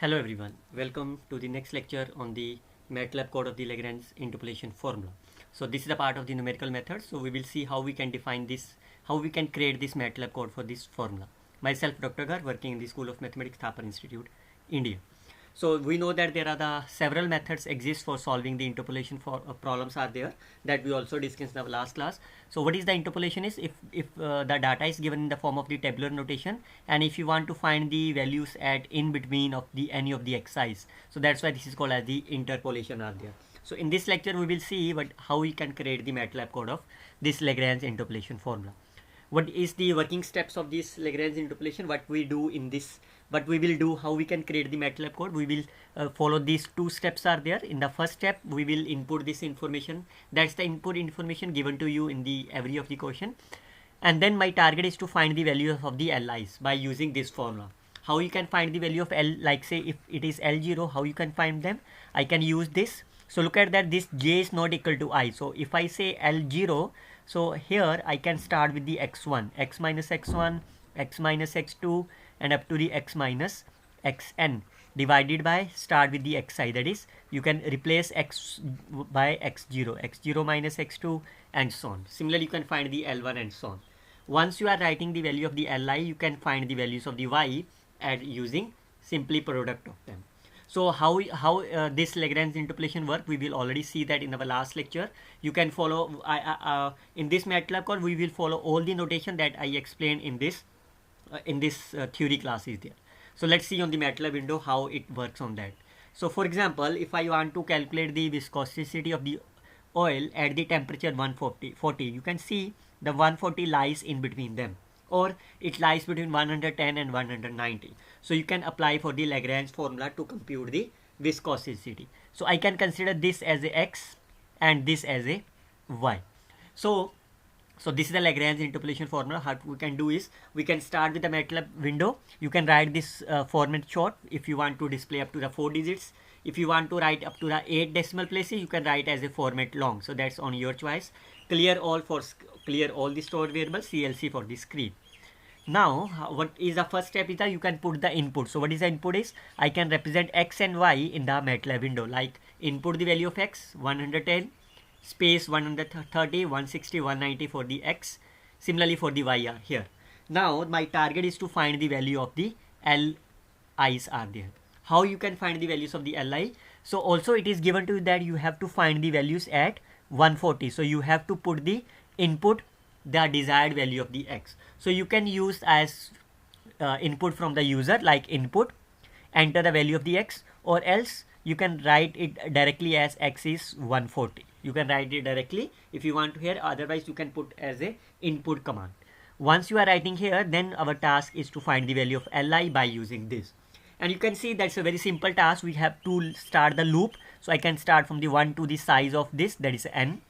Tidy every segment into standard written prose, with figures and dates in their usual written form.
Hello everyone, welcome to the next lecture on the Matlab code of the Lagrange interpolation formula. So this is a part of the numerical method. So we will see how we can define this, how we can create this Matlab code for this formula. Myself Dr. Garg, working in the School of Mathematics, Thapar Institute, India. So we know that there are the several methods exist for solving the interpolation for problems are there that we also discussed in the last class. So what is the interpolation is if the data is given in the form of the tabular notation, and if you want to find the values at in between of the any of the xi's, so that's why this is called as the interpolation are there. So in this lecture we will see how we can create the MATLAB code of this Lagrange interpolation formula. What is the working steps of this Lagrange interpolation, what we do in this, what we will do, how we can create the MATLAB code. We will follow these two steps are there. In the first step we will input this information, that's the input information given to you in the every of the question, and then my target is to find the values of the LI's by using this formula. How you can find the value of L, like say if it is L0, how you can find them? I can use this. So look at that, this j is not equal to I. So if I say L0, so here I can start with the x1, x minus x1, x minus x2 and up to the x minus xn divided by start with the xi, that is you can replace x by x0, x0 minus x2 and so on. Similarly you can find the L1 and so on. Once you are writing the value of the Li, you can find the values of the y at using simply product of them. So how this Lagrange interpolation work, we will already see that in our last lecture. You can follow in this MATLAB code we will follow all the notation that I explained in this theory class is there. So let's see on the MATLAB window how it works on that. So for example, if I want to calculate the viscosity of the oil at the temperature 140, you can see the 140 lies in between them, or it lies between 110 and 190. So you can apply for the Lagrange formula to compute the viscosity. So I can consider this as a x and this as a y. So this is the Lagrange interpolation formula. How we can do is, we can start with the MATLAB window. You can write this format short if you want to display up to the 4 digits. If you want to write up to the 8 decimal places, you can write as a format long. So that's on your choice. Clear all the stored variables, CLC for the screen. Now what is the first step is that you can put the input. So what is the input is, I can represent x and y in the MATLAB window, like input the value of x 110 space 130 160 190 for the x. Similarly for the y are here. Now my target is to find the value of the LI's are there. How you can find the values of the LI? So also it is given to you that you have to find the values at 140. So you have to put the input the desired value of the x. So you can use as input from the user, like input, enter the value of the x, or else you can write it directly as x is 140. You can write it directly if you want to here, otherwise you can put as a input command. Once you are writing here, then our task is to find the value of Li by using this. And you can see that's a very simple task. We have to start the loop. So I can start from the 1 to the size of this, that is n.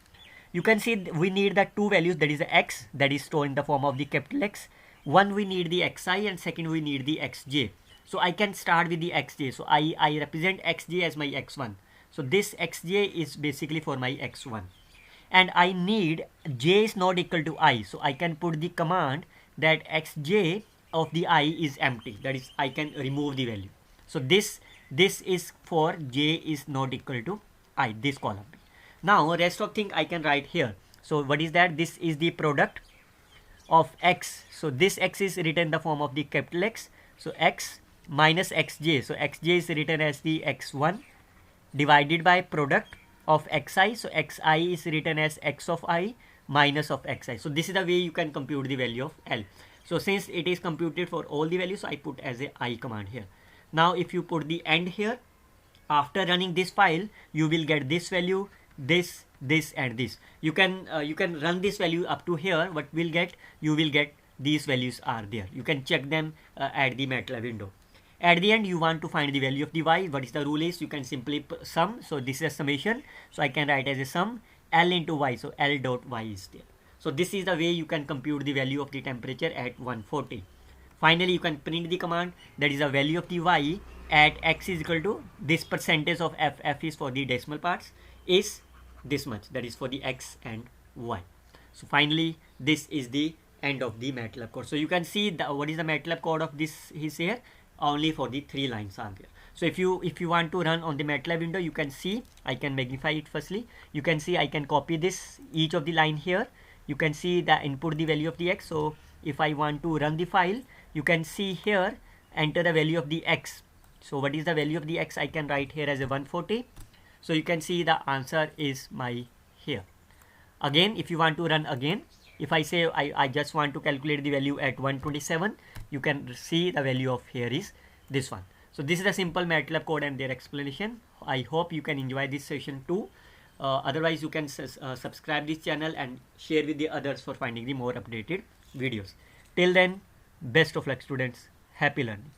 You can see we need the two values, that is the x, that is stored in the form of the capital X. One we need the xi and second we need the xj. So I can start with the xj. So I represent xj as my x1. So this xj is basically for my x1. And I need j is not equal to I. So I can put the command that xj of the I is empty. That is, I can remove the value. So this is for j is not equal to I, this column. Now rest of thing I can write here. So what is that? This is the product of x. So this x is written in the form of the capital X. So x minus xj. So xj is written as the x1 divided by product of xi. So xi is written as x of I minus of xi. So this is the way you can compute the value of L. So since it is computed for all the values, so I put as a I command here. Now if you put the end here, after running this file, you will get this value, this and this. You can run this value up to here. What will get? You will get these values are there. You can check them at the MATLAB window. At the end you want to find the value of the y. What is the rule is, you can simply sum. So this is a summation. So I can write as a sum L into y. So L dot y is there. So this is the way you can compute the value of the temperature at 140. Finally you can print the command, that is the value of the y at x is equal to this percentage of f is for the decimal parts is this much, that is for the x and y. So finally this is the end of the MATLAB code. So you can see what is the MATLAB code of this is here. Only for the 3 lines are there. So if you want to run on the Matlab window, you can see, I can magnify it firstly. You can see I can copy this, each of the line here. You can see the input the value of the x. So if I want to run the file, you can see here, enter the value of the x. So what is the value of the x? I can write here as a 140. So you can see the answer is my here. Again, if you want to run again, if I say I just want to calculate the value at 127, you can see the value of here is this one. So this is the simple Matlab code and their explanation. I hope you can enjoy this session too. Otherwise, you can subscribe this channel and share with the others for finding the more updated videos. Till then, best of luck students. Happy learning.